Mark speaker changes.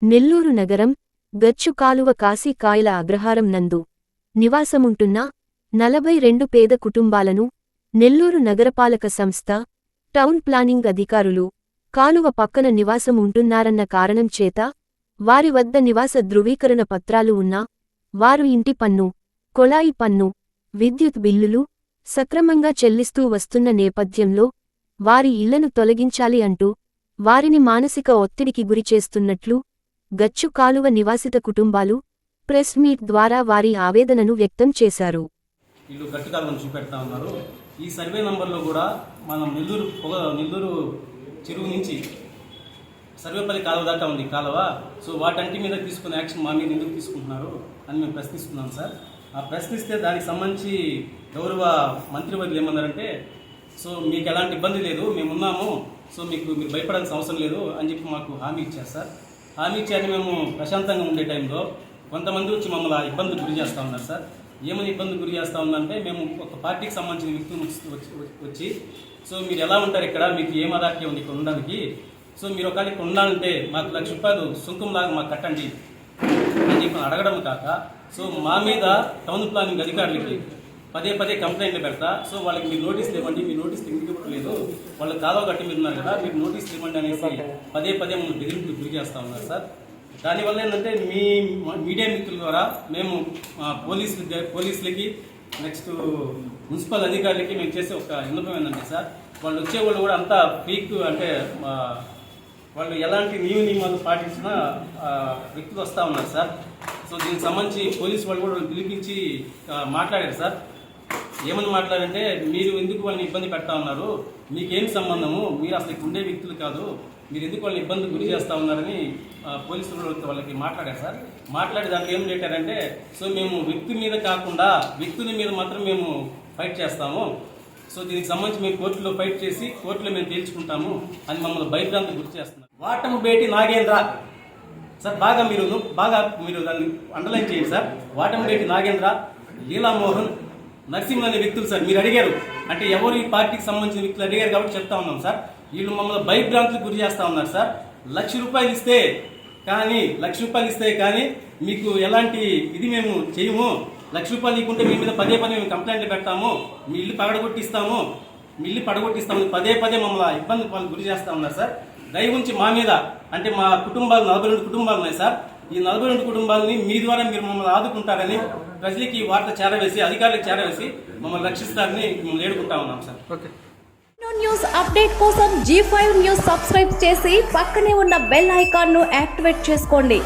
Speaker 1: నెల్లూరు నగరం గచ్చు కాలువ కాశీ కాయల అగ్రహారం నందు నివాసముంటున్న 42 పేద కుటుంబాలను నెల్లూరు నగరపాలక సంస్థ టౌన్ ప్లానింగ్ అధికారులు కాలువ పక్కన నివాసం ఉంటున్నారన్న కారణం చేత వారి వద్ద నివాస ధృవీకరణ పత్రాలు ఉన్నా వారు ఇంటి పన్ను, కొళాయి పన్ను, విద్యుత్ బిల్లులు సక్రమంగా చెల్లిస్తూ వస్తున్న నేపథ్యంలో వారి ఇళ్లను తొలగించాలి అంటూ వారిని మానసిక ఒత్తిడికి గురిచేస్తున్నట్లు గచ్చు కాలువ నివాసిత కుటుంబాలు ప్రెస్ మీట్ ద్వారా వారి ఆవేదనను వ్యక్తం చేశారు.
Speaker 2: వీళ్ళు గట్టు కాలువను చూపెడతా ఉన్నారు. ఈ సర్వే నంబర్లో కూడా మనం నెల్లూరు చెరువు నుంచి సర్వేపల్లి కాలువ దాకా ఉంది కాలువ. సో వాటంటి మీద తీసుకునే యాక్షన్ మా మీద ఎందుకు తీసుకుంటున్నారు అని మేము ప్రశ్నిస్తున్నాం సార్. ఆ ప్రశ్నిస్తే దానికి సంబంధించి గౌరవ మంత్రివర్యులు ఏమన్నారంటే, సో మీకు ఎలాంటి ఇబ్బంది లేదు, మేము ఉన్నాము, సో మీరు భయపడాల్సిన అవసరం లేదు అని చెప్పి మాకు హామీ ఇచ్చారు సార్. హామీ ఇచ్చారని మేము ప్రశాంతంగా ఉండే టైంలో కొంతమంది వచ్చి మమ్మల్ని ఇబ్బందులు గురి చేస్తూ ఉన్నారు సార్. ఏమని ఇబ్బందులు గురి చేస్తూ ఉందంటే, మేము ఒక పార్టీకి సంబంధించిన వ్యక్తులు వచ్చి సో మీరు ఎలా ఉంటారు ఇక్కడ, మీకు ఏం అదాఖ్యం ఉంది ఇక్కడ ఉండడానికి, సో మీరు ఒకవేళ ఇక్కడ ఉండాలంటే మాకు ₹1,00,000 సుంకంలాగా మాకు కట్టండి అని చెప్పి అడగడం కాక, సో మా మీద టౌన్ ప్లానింగ్ అధికారులకి పదే కంప్లైంట్లు పెడతా, సో వాళ్ళకి మీరు నోటీసులు ఇవ్వండి, మీ నోటీసులు ఎందుకు ఇవ్వట్లేదు, వాళ్ళు కాలువ కట్టి మీరు ఉన్నారు కదా, మీరు నోటీసులు ఇవ్వండి అనేసి పదే మమ్మల్ని బెదిరింపులు గురి చేస్తూ ఉన్నారు సార్. దానివల్ల ఏంటంటే మీ మీడియా మిత్రుల ద్వారా మేము పోలీసులకి నెక్స్ట్ మున్సిపల్ అధికారులకి మేము చేసే ఒక విన్నపం ఏంటంటే సార్, వాళ్ళు వచ్చేవాళ్ళు కూడా అంతా పీక్ అంటే వాళ్ళు ఎలాంటి నియమాలు పాటించిన వ్యక్తులు వస్తూ ఉన్నారు సార్. సో దీనికి సంబంధించి పోలీసు వాళ్ళు కూడా పిలిపించి మాట్లాడారు సార్. ఏమని మాట్లాడంటే, మీరు ఎందుకు వాళ్ళని ఇబ్బంది పెడతా ఉన్నారు, మీకేం సంబంధము, మీరు అసలు ఇక్కడ ఉండే వ్యక్తులు కాదు, మీరు ఎందుకు వాళ్ళని ఇబ్బంది గురి చేస్తూ ఉన్నారని పోలీసులు వాళ్ళకి మాట్లాడారు సార్. మాట్లాడి దాంట్లో ఏం పెట్టారంటే, సో మేము వ్యక్తి మీద కాకుండా వ్యక్తుల మీద మాత్రం మేము ఫైట్ చేస్తాము, సో దీనికి సంబంధించి మేము కోర్టులో ఫైట్ చేసి కోర్టులో మేము తేల్చుకుంటాము అని మమ్మల్ని భయభ్రాంతి గురి చేస్తున్నారు. వాటంబేటి నాగేంద్ర సార్, బాగా మీరు దాన్ని అండర్లైన్ చేయండి సార్. వాటంబేటి నాగేంద్ర, లీలామోహన్, నరసింహ అనే వ్యక్తులు సార్. మీరు అడిగారు అంటే ఎవరు ఈ పార్టీకి సంబంధించిన వ్యక్తులు అడిగారు కాబట్టి చెప్తా ఉన్నాం సార్. వీళ్ళు మమ్మల్ని భయభ్రాంతులకు గురి చేస్తూ ఉన్నారు సార్. ₹1,00,000 ఇస్తే కానీ మీకు ఎలాంటి ఇది మేము చేయము, ₹1,00,000 ఇవ్వకుంటే మీ మీద పదే మేము కంప్లైంట్లు పెడతాము, మీ ఇల్లు పడగొట్టిస్తాము పదే మమ్మల్ని ఇబ్బంది వాళ్ళు గురి చేస్తూ ఉన్నారు సార్. దయ ఉంచి మా మీద అంటే మా కుటుంబాలు 42 కుటుంబాలు ఉన్నాయి సార్. ఈ 42 కుటుంబాలని మీ ద్వారా మీరు మమ్మల్ని ఆదుకుంటారని ప్రజలకి వార్త చేరవేసి అధికారులకు చేరవేసి మమ్మల్ని రక్షిస్తారని మేము వేడుకుంటా ఉన్నాం సార్.
Speaker 3: ఓకే. న్యూస్ అప్డేట్ కోసం G5 న్యూస్ సబ్స్క్రైబ్ చేసి పక్కనే ఉన్న బెల్ ఐకాన్ ను యాక్టివేట్ చేసుకోండి.